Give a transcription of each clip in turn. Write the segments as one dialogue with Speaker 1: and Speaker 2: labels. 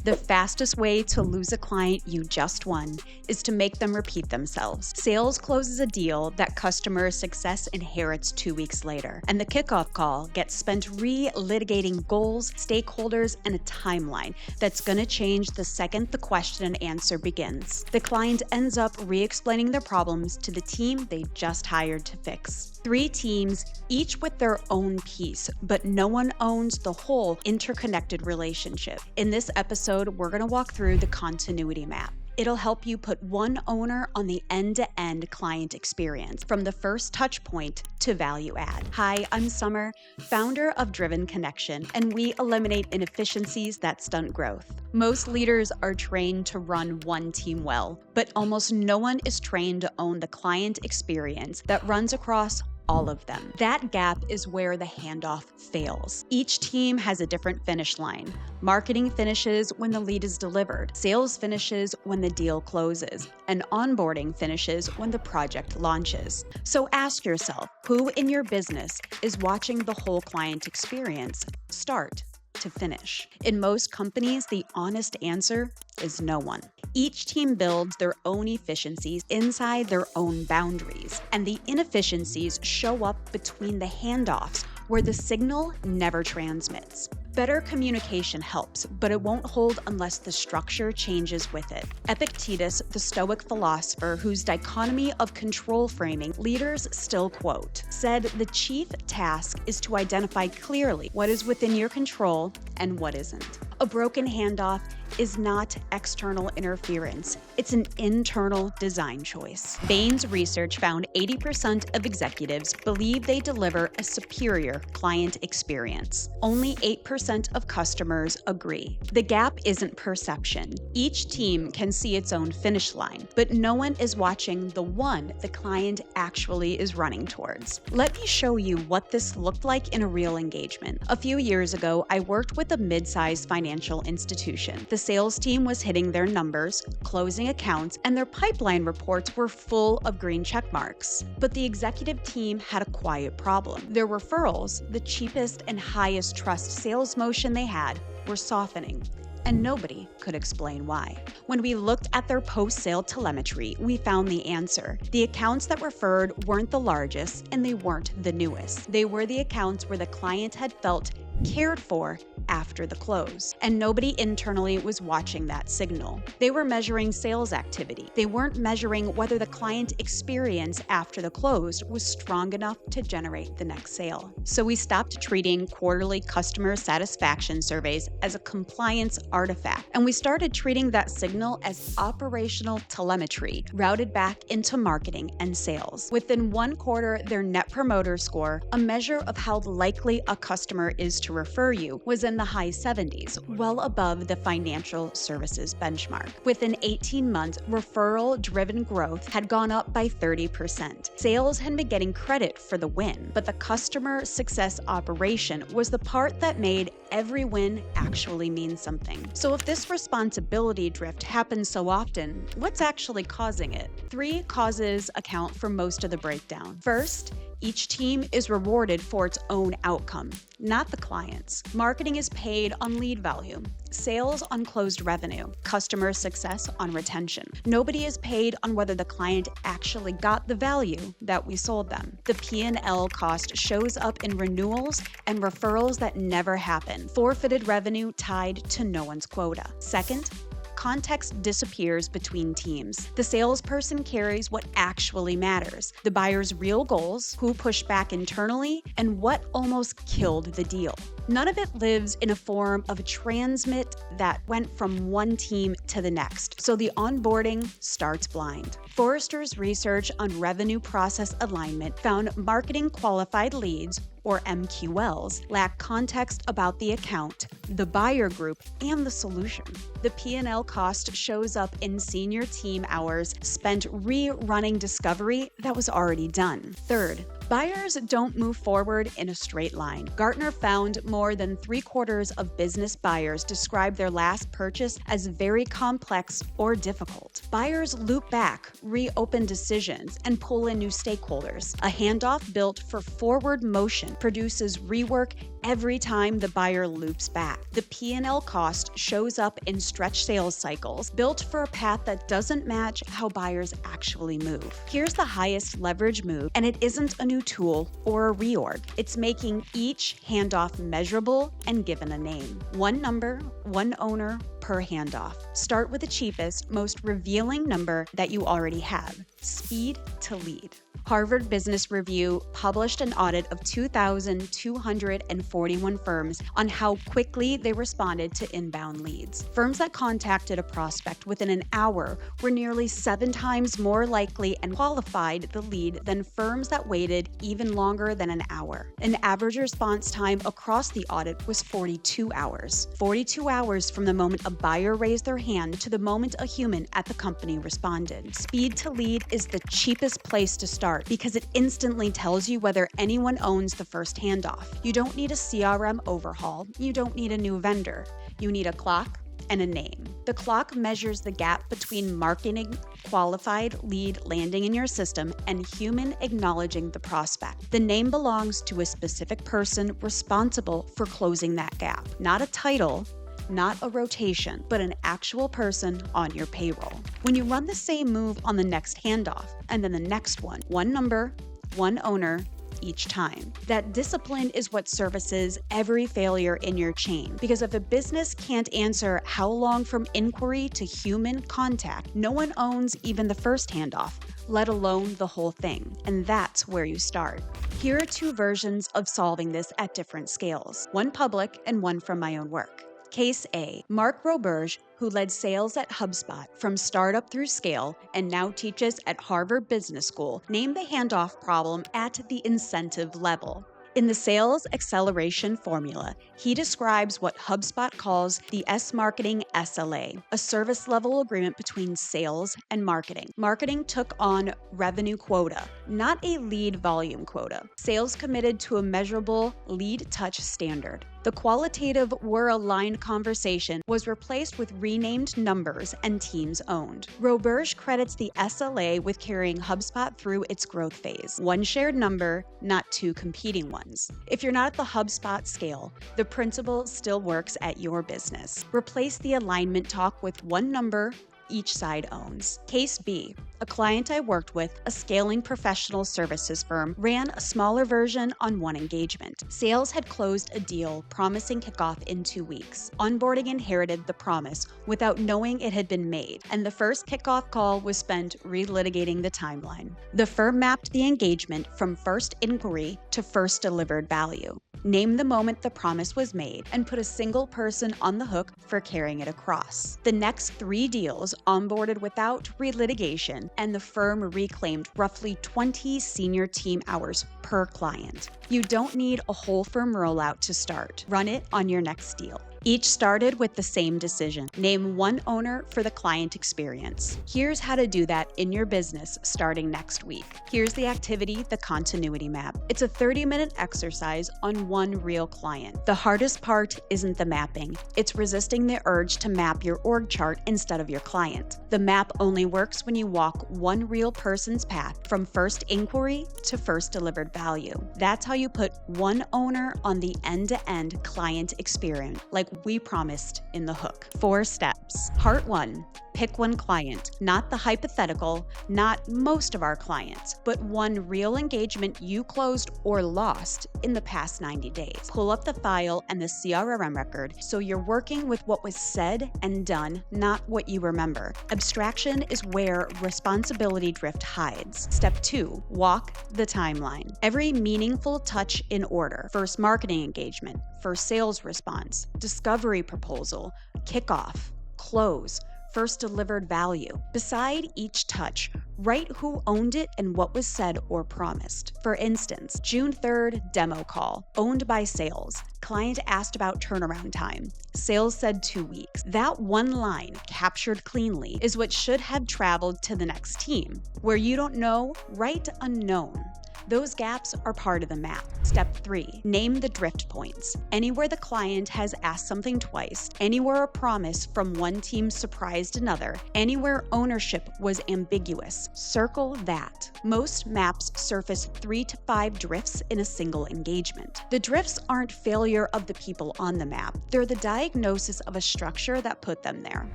Speaker 1: The fastest way to lose a client you just won is to make them repeat themselves. Sales closes a deal that customer success inherits 2 weeks later, and the kickoff call gets spent re-litigating goals, stakeholders, and a timeline that's going to change the second the question and answer begins. The client ends up re-explaining their problems to the team they just hired to fix. 3 teams, each with their own piece, but no one owns the whole interconnected relationship. In this episode, we're going to walk through the continuity map. It'll help you put one owner on the end-to-end client experience, from the first touch point to value add. Hi, I'm Summer, founder of Driven Connection, and we eliminate inefficiencies that stunt growth. Most leaders are trained to run one team well, but almost no one is trained to own the client experience that runs across all of them. That gap is where the handoff fails. Each team has a different finish line. Marketing finishes when the lead is delivered. Sales finishes when the deal closes. And onboarding finishes when the project launches. So ask yourself, who in your business is watching the whole client experience start to finish? In most companies, the honest answer is no one. Each team builds their own efficiencies inside their own boundaries, and the inefficiencies show up between the handoffs where the signal never transmits. Better communication helps, but it won't hold unless the structure changes with it. Epictetus, the Stoic philosopher whose dichotomy of control framing leaders still quote, said the chief task is to identify clearly what is within your control and what isn't. A broken handoff is not external interference. It's an internal design choice. Bain's research found 80% of executives believe they deliver a superior client experience. Only 8% of customers agree. The gap isn't perception. Each team can see its own finish line, but no one is watching the one the client actually is running towards. Let me show you what this looked like in a real engagement. A few years ago, I worked with a mid-sized financial institution. The sales team was hitting their numbers, closing accounts, and their pipeline reports were full of green check marks. But the executive team had a quiet problem. Their referrals, the cheapest and highest trust sales motion they had, were softening, and nobody could explain why. When we looked at their post-sale telemetry, we found the answer. The accounts that referred weren't the largest, and they weren't the newest. They were the accounts where the client had felt cared for after the close, and nobody internally was watching that signal. They were measuring sales activity. They weren't measuring whether the client experience after the close was strong enough to generate the next sale. So we stopped treating quarterly customer satisfaction surveys as a compliance artifact, and we started treating that signal as operational telemetry routed back into marketing and sales. Within 1 quarter, their net promoter score, a measure of how likely a customer is to refer you, was in the high 70s, well above the financial services benchmark. Within 18 months, referral-driven growth had gone up by 30%. Sales had been getting credit for the win, but the customer success operation was the part that made every win actually mean something. So if this responsibility drift happens so often, what's actually causing it? 3 causes account for most of the breakdown. First, each team is rewarded for its own outcome, not the client's. Marketing is paid on lead volume, sales on closed revenue, customer success on retention. Nobody is paid on whether the client actually got the value that we sold them. The P&L cost shows up in renewals and referrals that never happen, forfeited revenue tied to no one's quota. Second, context disappears between teams. The salesperson carries what actually matters: the buyer's real goals, who pushed back internally, and what almost killed the deal. None of it lives in a form of a transmit that went from one team to the next, so the onboarding starts blind. Forrester's research on revenue process alignment found marketing qualified leads, or MQLs, lack context about the account, the buyer group, and the solution. The P&L cost shows up in senior team hours spent rerunning discovery that was already done. Third, buyers don't move forward in a straight line. Gartner found more than 3/4 of business buyers describe their last purchase as very complex or difficult. Buyers loop back, reopen decisions, and pull in new stakeholders. A handoff built for forward motion produces rework every time the buyer loops back. The P&L cost shows up in stretched sales cycles, built for a path that doesn't match how buyers actually move. Here's the highest leverage move, and it isn't a new tool or a reorg. It's making each handoff measurable and given a name. One number, one owner per handoff. Start with the cheapest, most revealing number that you already have. Speed to lead. Harvard Business Review published an audit of 2,241 firms on how quickly they responded to inbound leads. Firms that contacted a prospect within an hour were nearly 7 times more likely and qualified the lead than firms that waited even longer than an hour. An average response time across the audit was 42 hours. 42 hours from the moment a buyer raised their hand to the moment a human at the company responded. Speed to lead is the cheapest place to start because it instantly tells you whether anyone owns the first handoff. You don't need a CRM overhaul. You don't need a new vendor. You need a clock and a name. The clock measures the gap between marketing qualified lead landing in your system and human acknowledging the prospect. The name belongs to a specific person responsible for closing that gap, not a title, not a rotation, but an actual person on your payroll. When you run the same move on the next handoff and then the next one number, one owner, each time. That discipline is what services every failure in your chain. Because if a business can't answer how long from inquiry to human contact, no one owns even the first handoff, let alone the whole thing. And that's where you start. Here are 2 versions of solving this at different scales, one public and one from my own work. Case A, Mark Roberge, who led sales at HubSpot from startup through scale and now teaches at Harvard Business School, named the handoff problem at the incentive level. In the sales acceleration formula, he describes what HubSpot calls the S-Marketing SLA, a service level agreement between sales and marketing. Marketing took on revenue quota, not a lead volume quota. Sales committed to a measurable lead touch standard. The qualitative we're-aligned conversation was replaced with renamed numbers and teams owned. Roberge credits the SLA with carrying HubSpot through its growth phase. One shared number, not 2 competing ones. If you're not at the HubSpot scale, the principle still works at your business. Replace the alignment talk with one number each side owns. Case B, a client I worked with, a scaling professional services firm, ran a smaller version on one engagement. Sales had closed a deal promising kickoff in 2 weeks. Onboarding inherited the promise without knowing it had been made, and the first kickoff call was spent relitigating the timeline. The firm mapped the engagement from first inquiry to first delivered value. Name the moment the promise was made, and put a single person on the hook for carrying it across. The next 3 deals onboarded without relitigation, and the firm reclaimed roughly 20 senior team hours per client. You don't need a whole firm rollout to start. Run it on your next deal. Each started with the same decision. Name one owner for the client experience. Here's how to do that in your business starting next week. Here's the activity, the continuity map. It's a 30-minute exercise on one real client. The hardest part isn't the mapping. It's resisting the urge to map your org chart instead of your client. The map only works when you walk one real person's path from first inquiry to first delivered value. That's how you put one owner on the end-to-end client experience, like we promised in the hook. 4 steps. Part 1. Pick one client, not the hypothetical, not most of our clients, but one real engagement you closed or lost in the past 90 days. Pull up the file and the CRM record so you're working with what was said and done, not what you remember. Abstraction is where responsibility drift hides. Step 2. Walk the timeline. Every meaningful touch in order. First marketing engagement, first sales response, discovery proposal, kickoff, close, first delivered value. Beside each touch, write who owned it and what was said or promised. For instance, June 3rd, demo call, owned by sales. Client asked about turnaround time. Sales said 2 weeks. That one line, captured cleanly, is what should have traveled to the next team. Where you don't know, write unknown. Those gaps are part of the map. Step 3, name the drift points. Anywhere the client has asked something twice, anywhere a promise from one team surprised another, anywhere ownership was ambiguous, circle that. Most maps surface 3 to 5 drifts in a single engagement. The drifts aren't failure of the people on the map. They're the diagnosis of a structure that put them there.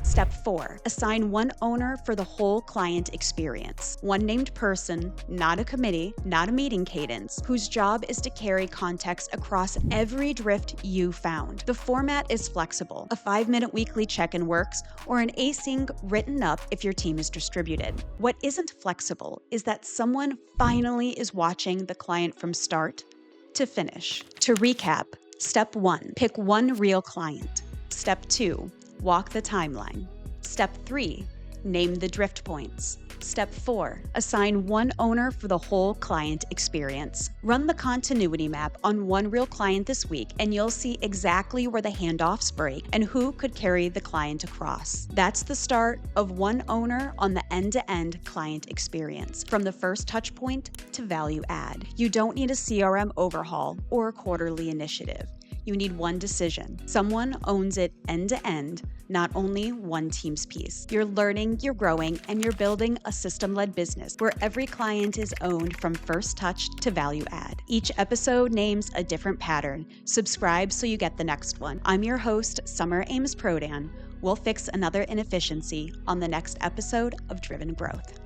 Speaker 1: Step 4, assign one owner for the whole client experience. One named person, not a committee, not a meeting cadence, whose job is to carry context across every drift you found. The format is flexible. A 5-minute weekly check-in works, or an async written up if your team is distributed. What isn't flexible is that someone finally is watching the client from start to finish. To recap, step 1, pick one real client. Step 2, walk the timeline. Step 3, name the drift points. Step 4, assign one owner for the whole client experience. Run the continuity map on one real client this week, and you'll see exactly where the handoffs break and who could carry the client across. That's the start of one owner on the end-to-end client experience, from the first touch point to value add. You don't need a CRM overhaul or a quarterly initiative. You need one decision. Someone owns it end to end, not only one team's piece. You're learning, you're growing, and you're building a system-led business where every client is owned from first touch to value add. Each episode names a different pattern. Subscribe so you get the next one. I'm your host, Summer Ames Prodan. We'll fix another inefficiency on the next episode of Driven Growth.